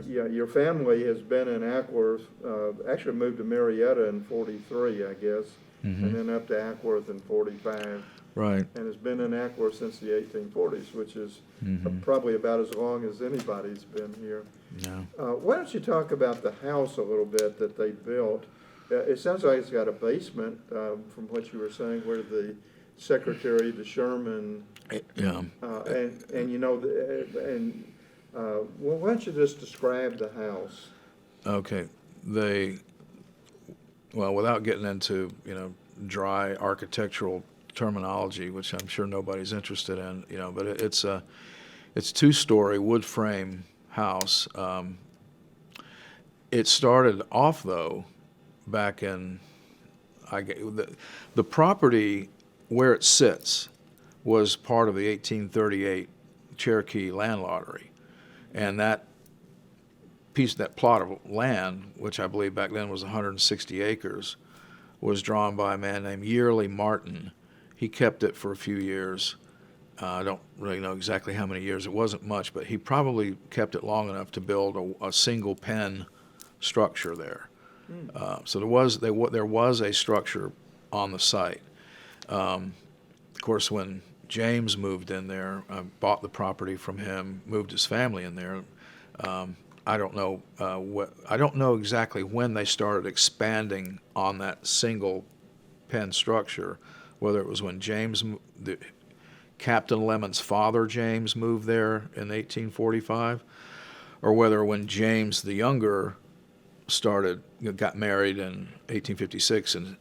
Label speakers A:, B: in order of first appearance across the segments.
A: your family has been in Acworth, actually moved to Marietta in 43, I guess, and then up to Acworth in 45.
B: Right.
A: And has been in Acworth since the 1840s, which is probably about as long as anybody's been here.
B: Yeah.
A: Why don't you talk about the house a little bit that they built? It sounds like it's got a basement, from what you were saying, where the secretary, the Sherman,
B: Yeah.
A: and you know, well, why don't you just describe the house?
B: Okay. Well, without getting into, dry architectural terminology, which I'm sure nobody's interested in, but it's a two-story wood frame house. It started off, though, back in, the property where it sits was part of the 1838 Cherokee land lottery. And that plot of land, which I believe back then was 160 acres, was drawn by a man named Yearly Martin. He kept it for a few years. I don't really know exactly how many years. It wasn't much, but he probably kept it long enough to build a single pen structure there. So there was a structure on the site. Of course, when James moved in there, bought the property from him, moved his family in there. I don't know I don't know exactly when they started expanding on that single pen structure. Whether it was when Captain Lemon's father, James, moved there in 1845, or whether when James the Younger got married in 1856 and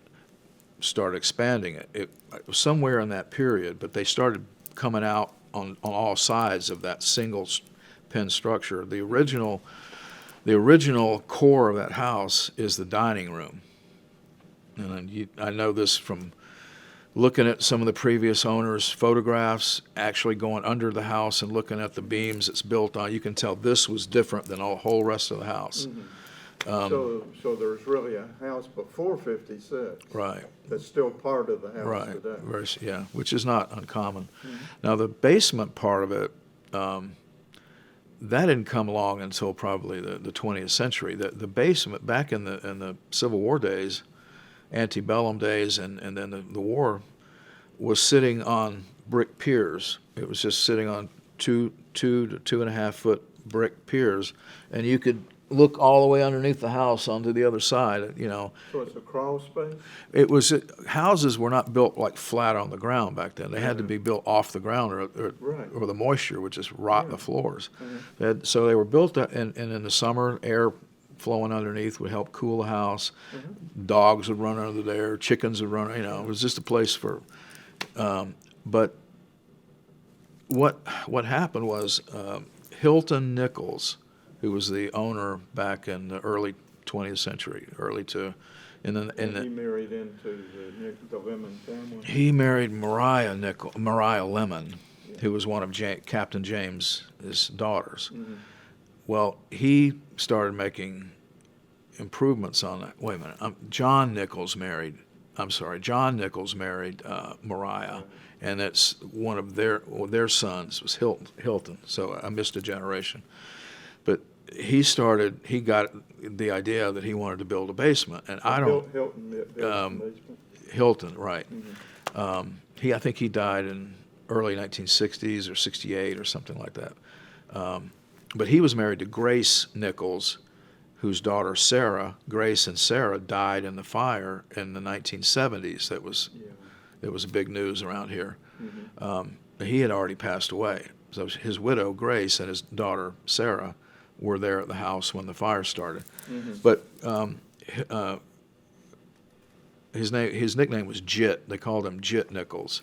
B: started expanding it. It was somewhere in that period, but they started coming out on all sides of that single pen structure. The original core of that house is the dining room. And I know this from looking at some of the previous owners' photographs, actually going under the house and looking at the beams it's built on. You can tell this was different than the whole rest of the house.
A: So there's really a house before 56.
B: Right.
A: That's still part of the house today.
B: Yeah, which is not uncommon. Now, the basement part of it, that didn't come along until probably the 20th century. The basement, back in the Civil War days, antebellum days, and then the war, was sitting on brick piers. It was just sitting on 2 to 2.5 foot brick piers, and you could look all the way underneath the house onto the other side.
A: So it's a crawl space?
B: Houses were not built like flat on the ground back then. They had to be built off the ground, or the moisture would just rot the floors. So they were built, and in the summer, air flowing underneath would help cool the house. Dogs would run under there, chickens would run. It was just a place for. But what happened was Hilton Nichols, who was the owner back in the early 20th century, he
A: married into the Lemon family.
B: He married Mariah Lemon, who was one of Captain James's daughters. Well, he started making improvements on that. Wait a minute. John Nichols married Mariah, and that's one of their sons was Hilton. So I missed a generation. But he got the idea that he wanted to build a basement, and Hilton, right. I think he died in early 1960s or 68 or something like that. But he was married to Grace Nichols, whose daughter Grace and Sarah died in the fire in the 1970s. That was big news around here. He had already passed away. So his widow, Grace, and his daughter, Sarah, were there at the house when the fire started. But his nickname was Jit. They called him Jit Nichols.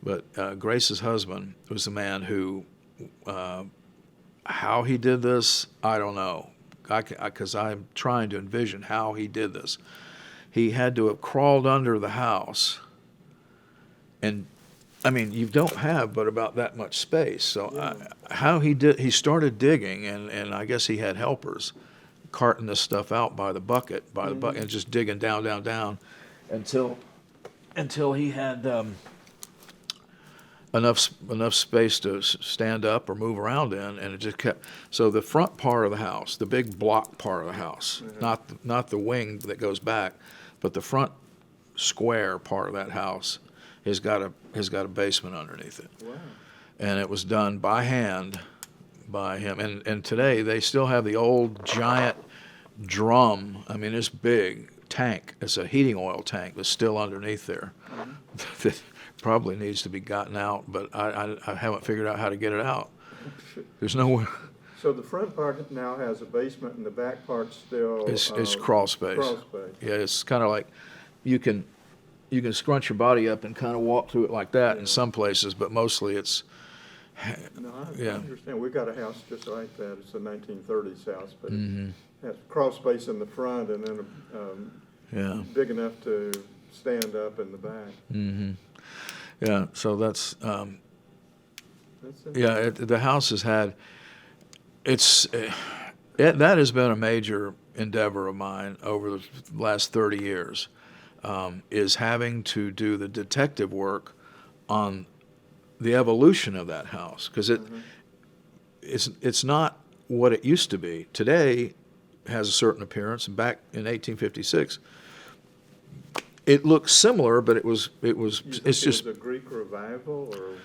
B: But Grace's husband was the man who, how he did this, I don't know, because I'm trying to envision how he did this. He had to have crawled under the house, and you don't have but about that much space. So how he started digging, and I guess he had helpers carting this stuff out by the bucket, and just digging down until he had enough space to stand up or move around in, and it just kept. So the front part of the house, the big block part of the house, not the wing that goes back, but the front square part of that house has got a basement underneath it.
A: Wow.
B: And it was done by hand by him. And today they still have the old giant drum. I mean, this big tank. It's a heating oil tank that's still underneath there. That probably needs to be gotten out, but I haven't figured out how to get it out. There's nowhere.
A: So the front part now has a basement, and the back part still
B: It's crawl space.
A: Crawl space.
B: Yeah, it's kind of like you can scrunch your body up and kind of walk through it like that in some places, but mostly it's.
A: No, I
B: Yeah.
A: understand. We've got a house just like that. It's a 1930s house, but it has crawl space in the front and then
B: Yeah.
A: big enough to stand up in the back.
B: Yeah. So that's.
A: That's it.
B: Yeah, the house has had, that has been a major endeavor of mine over the last 30 years, is having to do the detective work on the evolution of that house, because it's not what it used to be. Today has a certain appearance, and back in 1856, it looks similar, but it's just
A: a Greek revival or.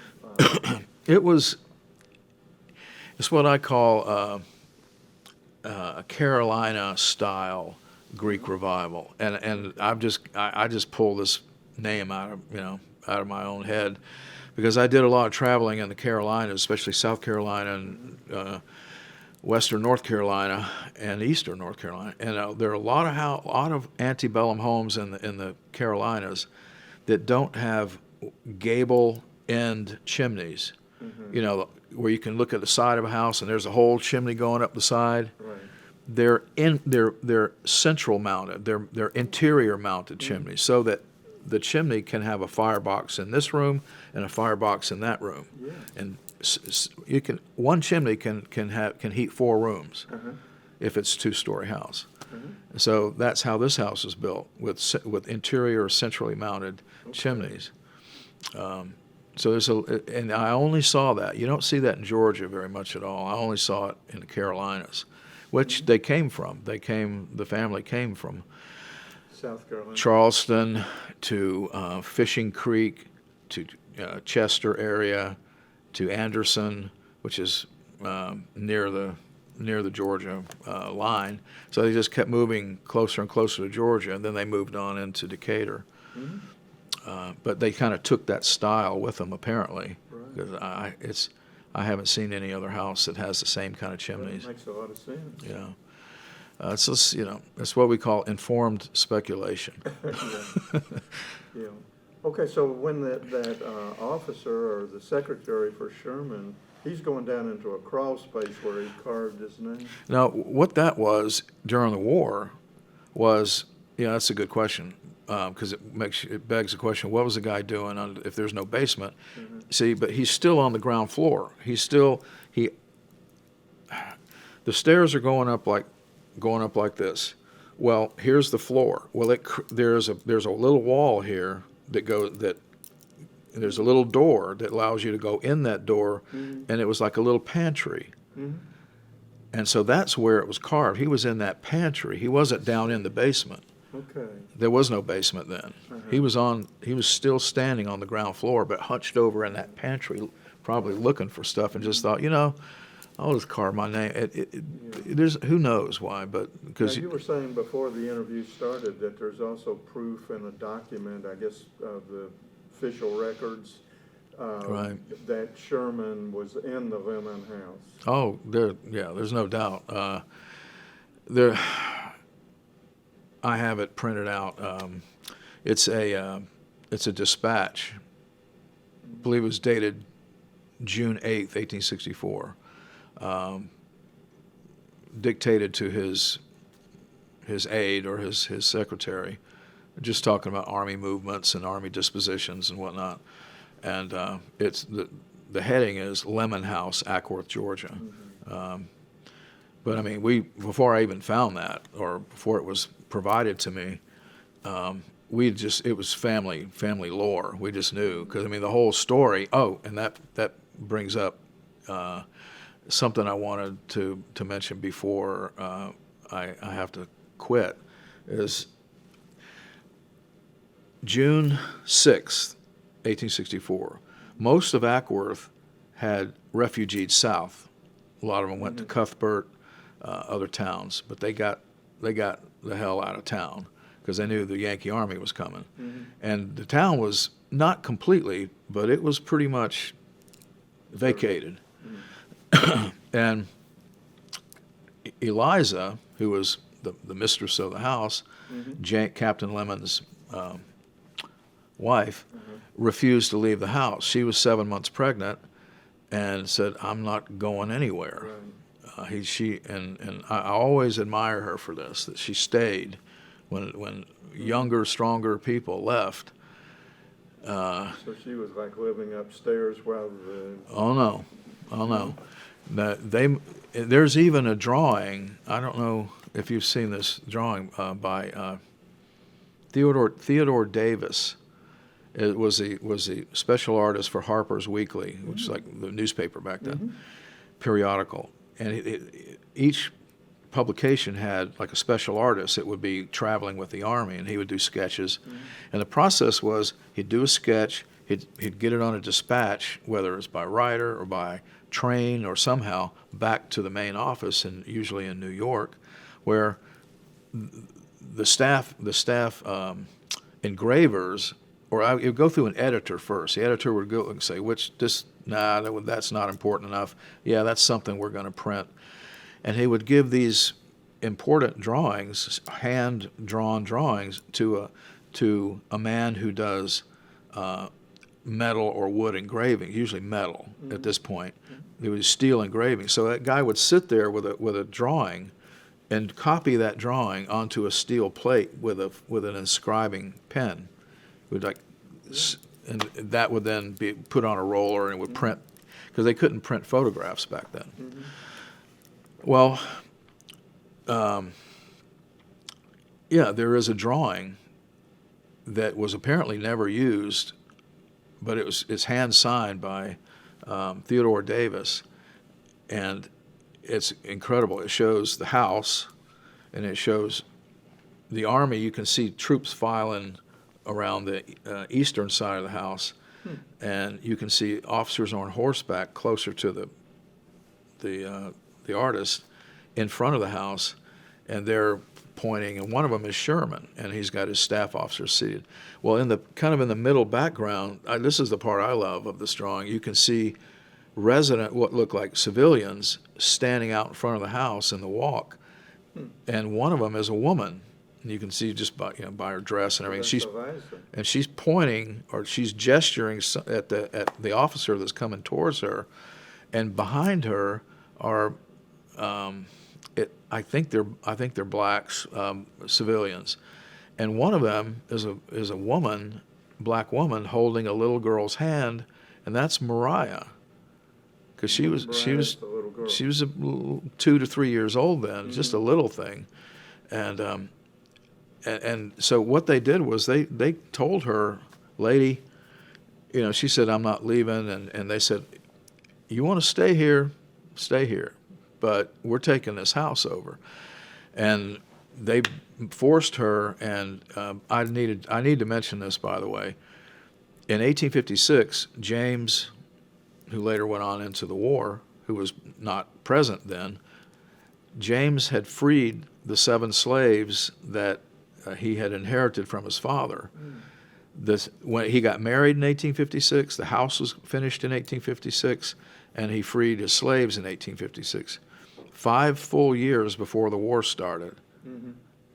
B: It's what I call a Carolina style Greek revival, and I just pull this name out of my own head, because I did a lot of traveling in the Carolinas, especially South Carolina and Western North Carolina and Eastern North Carolina, and there are a lot of antebellum homes in the Carolinas that don't have gable end chimneys. Where you can look at the side of a house and there's a whole chimney going up the side.
A: Right.
B: They're central mounted. They're interior mounted chimneys, so that the chimney can have a firebox in this room and a firebox in that room.
A: Yeah.
B: And one chimney can heat 4 rooms if it's a 2-story house. So that's how this house is built, with interior centrally mounted chimneys. So and I only saw that. You don't see that in Georgia very much at all. I only saw it in the Carolinas, which they came from. The family came from
A: South Carolina.
B: Charleston to Fishing Creek to Chester area to Anderson, which is near the Georgia line. So they just kept moving closer and closer to Georgia, and then they moved on into Decatur. But they kind of took that style with them, apparently, because I haven't seen any other house that has the same kind of chimneys.
A: That makes a lot of sense.
B: Yeah, it's just, it's what we call informed speculation.
A: Yeah. Okay, so when that officer or the secretary for Sherman, he's going down into a crawl space where he carved his name.
B: Now, what that was during the war was, that's a good question. Because it begs the question: what was the guy doing if there's no basement? See, but he's still on the ground floor. The stairs are going up like this. Well, here's the floor. Well, there's a little wall here there's a little door that allows you to go in that door, and it was like a little pantry. And so that's where it was carved. He was in that pantry. He wasn't down in the basement.
A: Okay.
B: There was no basement then. He was still standing on the ground floor, but hunched over in that pantry, probably looking for stuff, and just thought, I'll just carve my name. There's who knows why, but because
A: you were saying before the interview started that there's also proof in a document, I guess, of the official records, that Sherman was in the Lemon house.
B: Oh, there's no doubt. I have it printed out. It's a dispatch. I believe it was dated June 8th, 1864. Dictated to his aide or his secretary, just talking about Army movements and Army dispositions and whatnot. And it's the heading is Lemon House, Acworth, Georgia. But I mean, before I even found that, or before it was provided to me, it was family lore. We just knew, because I mean the whole story. Oh, and that brings up something I wanted to mention before I have to quit. Is June 6th, 1864. Most of Acworth had refugeed south. A lot of them went to Cuthbert, other towns, but they got the hell out of town because they knew the Yankee Army was coming. And the town was not completely, but it was pretty much vacated. And Eliza, who was the mistress of the house, Captain Lemon's wife, refused to leave the house. She was 7 months pregnant and said, "I'm not going anywhere." And I always admire her for this, that she stayed when younger, stronger people left.
A: So she was like living upstairs while the...
B: Oh no. There's even a drawing. I don't know if you've seen this drawing by Theodore Davis. It was the special artist for Harper's Weekly, which is like the newspaper back then, periodical. And each publication had like a special artist that would be traveling with the Army, and he would do sketches. And the process was he'd do a sketch, he'd get it on a dispatch, whether it's by rider or by train or somehow back to the main office, and usually in New York, where the staff engravers, or it would go through an editor first. The editor would go and say, that's not important enough. Yeah, that's something we're going to print. And he would give these important drawings, hand-drawn drawings, to a man who does metal or wood engraving, usually metal at this point. It was steel engraving. So that guy would sit there with a drawing and copy that drawing onto a steel plate with an inscribing pen. Would and that would then be put on a roller and it would print, because they couldn't print photographs back then. Well, there is a drawing that was apparently never used, but it's hand signed by Theodore Davis, and it's incredible. It shows the house, and it shows the Army. You can see troops filing around the eastern side of the house, and you can see officers on horseback closer to the artist in front of the house, and they're pointing, and one of them is Sherman, and he's got his staff officers seated. Well, in the middle background, this is the part I love of this drawing. You can see what look like civilians standing out in front of the house in the walk, and one of them is a woman. And you can see just by her dress and everything. She's pointing, or she's gesturing at the officer that's coming towards her, and behind her are I think they're blacks, civilians, and one of them is a woman, black woman, holding a little girl's hand, and that's Mariah, because she was 2 to 3 years old then, just a little thing, and so what they did was they told her, "Lady," she said, "I'm not leaving," and they said, "You want to stay here, but we're taking this house over." And they forced her, and I need to mention this, by the way. In 1856, James, who later went on into the war, who was not present then, James had freed the 7 slaves that he had inherited from his father. When he got married in 1856, the house was finished in 1856, and he freed his slaves in 1856. 5 full years before the war started.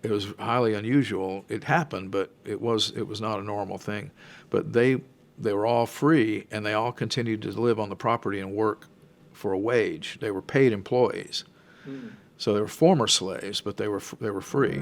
B: It was highly unusual. It happened, but it was not a normal thing. But they were all free, and they all continued to live on the property and work for a wage. They were paid employees. So they were former slaves, but they were free.